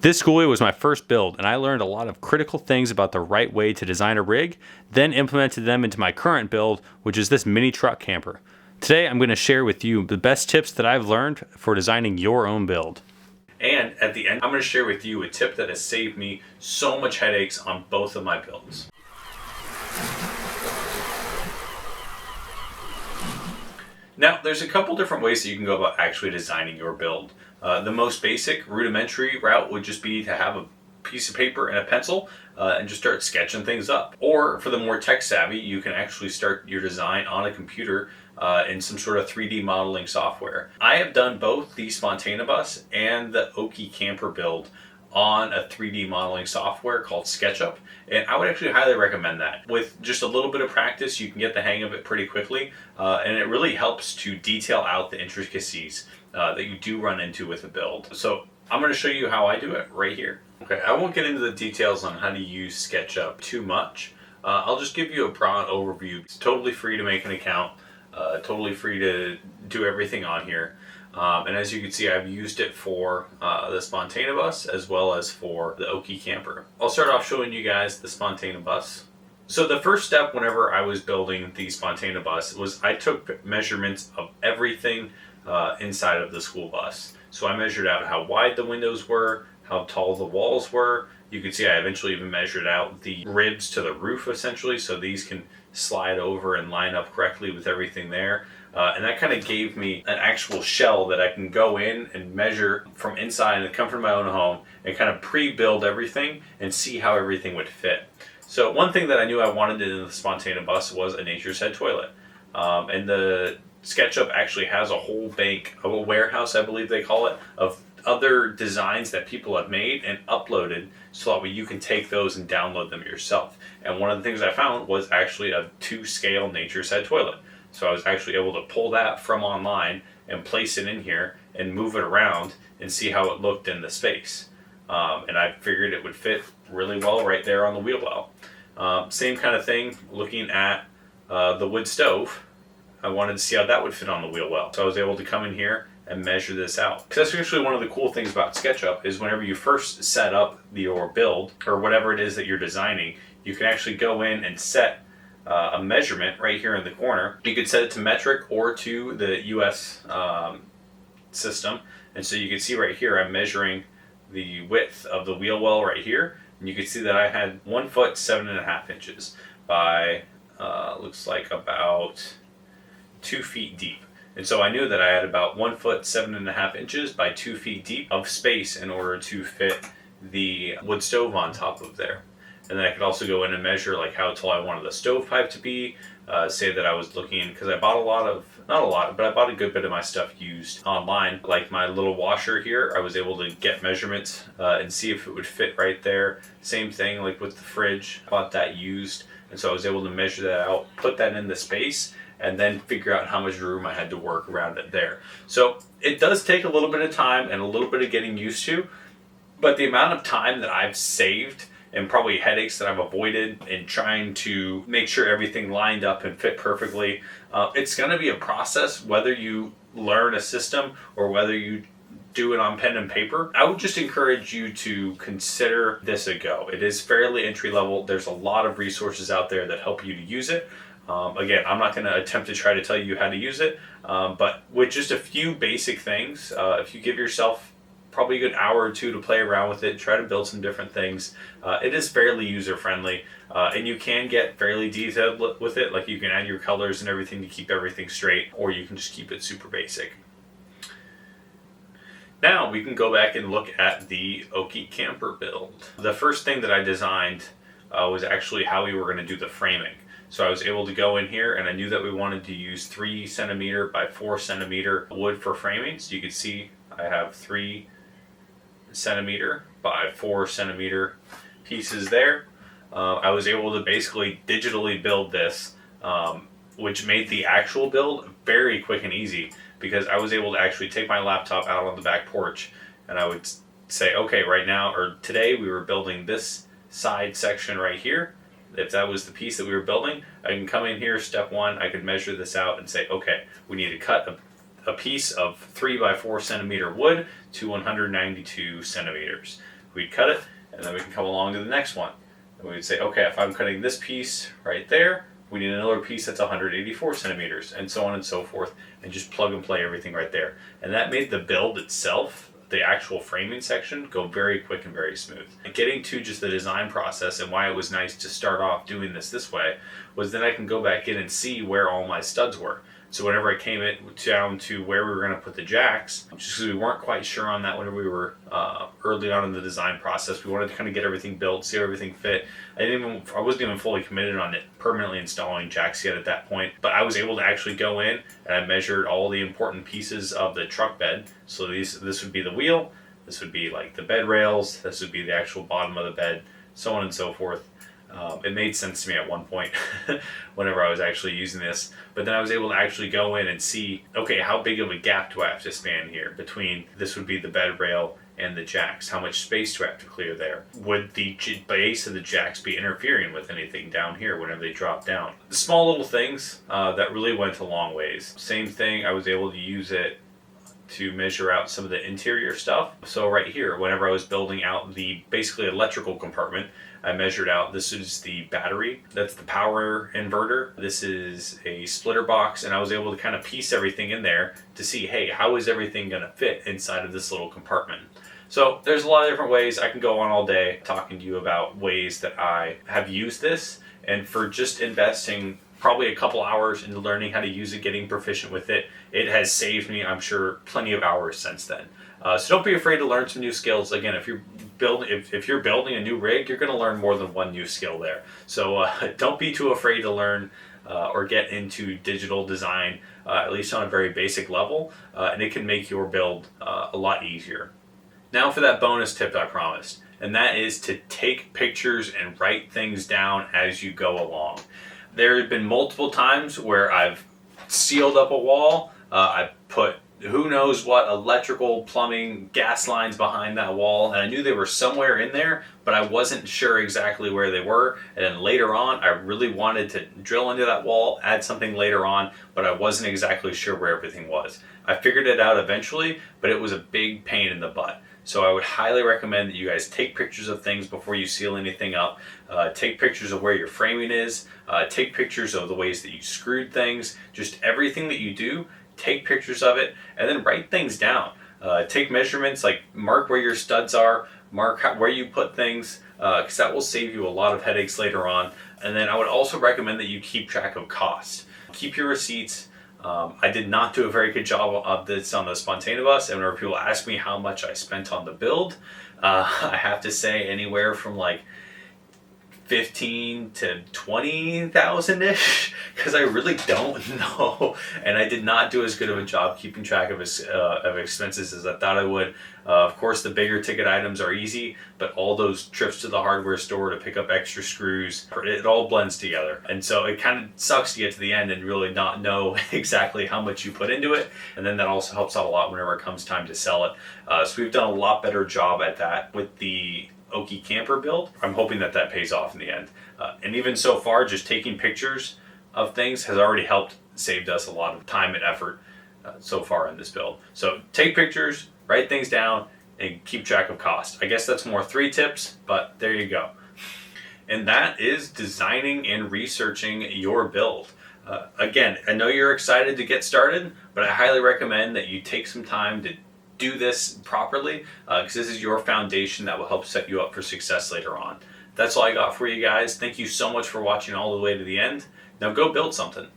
This school year was my first build, and I learned a lot of critical things about the right way to design a rig, then implemented them into my current build, which is this mini truck camper. Today, I'm going to share with you the best tips that I've learned for designing your own build. And at the end, I'm going to share with you a tip that has saved me so much headaches on both of my builds. Now, there's a couple different ways that you can go about actually designing your build. The most basic, rudimentary route would just be to have a piece of paper and a pencil and just start sketching things up. Or for the more tech savvy, you can actually start your design on a computer in some sort of 3D modeling software. I have done both the Spontanabus and the Oki camper build on a 3D modeling software called SketchUp, and I would actually highly recommend that. With just a little bit of practice, you can get the hang of it pretty quickly, and it really helps to detail out the intricacies that you do run into with a build. So I'm going to show you how I do it right here. Okay, I won't get into the details on how to use SketchUp too much. I'll just give you a broad overview. It's totally free to make an account, totally free to do everything on here. And as you can see, I've used it for the Spontanabus as well as for the Oki camper. I'll start off showing you guys the Spontanabus. So the first step whenever I was building the Spontanabus was I took measurements of everything inside of the school bus. So I measured out how wide the windows were, how tall the walls were. You can see I eventually even measured out the ribs to the roof essentially, so these can slide over and line up correctly with everything there. And that kind of gave me an actual shell that I can go in and measure from inside in the comfort of my own home and kind of pre-build everything and see how everything would fit. So one thing that I knew I wanted in the Spontanabus was a nature's head toilet. And the SketchUp actually has a whole bank, a warehouse I believe they call it, of other designs that people have made and uploaded so that way you can take those and download them yourself. And one of the things I found was actually a 2-scale nature's head toilet. So I was actually able to pull that from online and place it in here and move it around and see how it looked in the space. And I figured it would fit really well right there on the wheel well. Same kind of thing looking at the wood stove. I wanted to see how that would fit on the wheel well. So I was able to come in here and measure this out. Because that's actually one of the cool things about SketchUp is whenever you first set up your build or whatever it is that you're designing, you can actually go in and set a measurement right here in the corner. You could set it to metric or to the US system. And so you can see right here, I'm measuring the width of the wheel well right here. And you can see that I had 1 foot 7.5 inches by, looks like about 2 feet deep. And so I knew that I had about 1 foot 7.5 inches by 2 feet deep of space in order to fit the wood stove on top of there. And then I could also go in and measure like how tall I wanted the stovepipe to be. Say that I was looking, because I bought not a lot, but I bought a good bit of my stuff used online. Like my little washer here, I was able to get measurements and see if it would fit right there. Same thing like with the fridge, I bought that used. And so I was able to measure that out, put that in the space, and then figure out how much room I had to work around it there. So it does take a little bit of time and a little bit of getting used to, but the amount of time that I've saved and probably headaches that I've avoided in trying to make sure everything lined up and fit perfectly. It's going to be a process whether you learn a system or whether you do it on pen and paper. I would just encourage you to consider this a go. It is fairly entry level. There's a lot of resources out there that help you to use it. Again, I'm not going to attempt to try to tell you how to use it, but with just a few basic things, if you give yourself probably a good hour or two to play around with it, try to build some different things. It is fairly user-friendly, and you can get fairly detailed with it, like you can add your colors and everything to keep everything straight, or you can just keep it super basic. Now we can go back and look at the Oki camper build. The first thing that I designed was actually how we were going to do the framing. So I was able to go in here and I knew that we wanted to use 3 centimeter by 4 centimeter wood for framing. So you can see I have 3 centimeter by 4 centimeter pieces there. I was able to basically digitally build this, which made the actual build very quick and easy, because I was able to actually take my laptop out on the back porch and I would say, okay, right now or today we were building this side section right here. If that was the piece that we were building, I can come in here, step 1, I could measure this out and say, okay, we need to cut a piece of 3 by 4 centimeter wood to 192 centimeters. We'd cut it, and then we can come along to the next one. And we'd say, okay, if I'm cutting this piece right there, we need another piece that's 184 centimeters, and so on and so forth, and just plug and play everything right there. And that made the build itself, the actual framing section, go very quick and very smooth. And getting to just the design process and why it was nice to start off doing this way was then I can go back in and see where all my studs were. So whenever I came down to where we were going to put the jacks, just because we weren't quite sure on that whenever we were early on in the design process, we wanted to kind of get everything built, see how everything fit. I wasn't even fully committed on it permanently installing jacks yet at that point, but I was able to actually go in and I measured all the important pieces of the truck bed. So this would be the wheel, this would be like the bed rails, this would be the actual bottom of the bed, so on and so forth. It made sense to me at one point whenever I was actually using this, but then I was able to actually go in and see, okay, how big of a gap do I have to span here between this would be the bed rail and the jacks? How much space do I have to clear there? Would the base of the jacks be interfering with anything down here whenever they drop down? The small little things that really went a long ways. Same thing, I was able to use it to measure out some of the interior stuff. So right here, whenever I was building out the basically electrical compartment, I measured out, this is the battery, that's the power inverter, this is a splitter box, and I was able to kind of piece everything in there to see, hey, how is everything going to fit inside of this little compartment? So there's a lot of different ways. I can go on all day talking to you about ways that I have used this, and for just investing probably a couple hours into learning how to use it, getting proficient with it, it has saved me, I'm sure, plenty of hours since then. So don't be afraid to learn some new skills. Again, if you're building a new rig, you're going to learn more than one new skill there. So don't be too afraid to learn or get into digital design, at least on a very basic level, and it can make your build a lot easier. Now for that bonus tip I promised, and that is to take pictures and write things down as you go along. There have been multiple times where I've sealed up a wall, I put who knows what electrical, plumbing, gas lines behind that wall, and I knew they were somewhere in there, but I wasn't sure exactly where they were. And then later on, I really wanted to drill into that wall, add something later on, but I wasn't exactly sure where everything was. I figured it out eventually, but it was a big pain in the butt. So I would highly recommend that you guys take pictures of things before you seal anything up. Take pictures of where your framing is. Take pictures of the ways that you screwed things. Just everything that you do, take pictures of it, and then write things down. Take measurements, like mark where your studs are, mark where you put things, because that will save you a lot of headaches later on. And then I would also recommend that you keep track of cost. Keep your receipts. I did not do a very good job of this on the Spontanibus, and whenever people ask me how much I spent on the build, I have to say anywhere from like 15 to 20,000 ish, because I really don't know, and I did not do as good of a job keeping track of expenses as I thought I would. Of course, the bigger ticket items are easy, but all those trips to the hardware store to pick up extra screws, it all blends together, and so it kind of sucks to get to the end and really not know exactly how much you put into it, and then that also helps out a lot whenever it comes time to sell it. So we've done a lot better job at that with the Oki camper build. I'm hoping that pays off in the end. And even so far, just taking pictures of things has already saved us a lot of time and effort so far in this build. So take pictures, write things down, and keep track of cost. I guess that's more 3 tips, but there you go. And that is designing and researching your build. Again, I know you're excited to get started, but I highly recommend that you take some time to do this properly, because this is your foundation that will help set you up for success later on. That's all I got for you guys. Thank you so much for watching all the way to the end. Now go build something.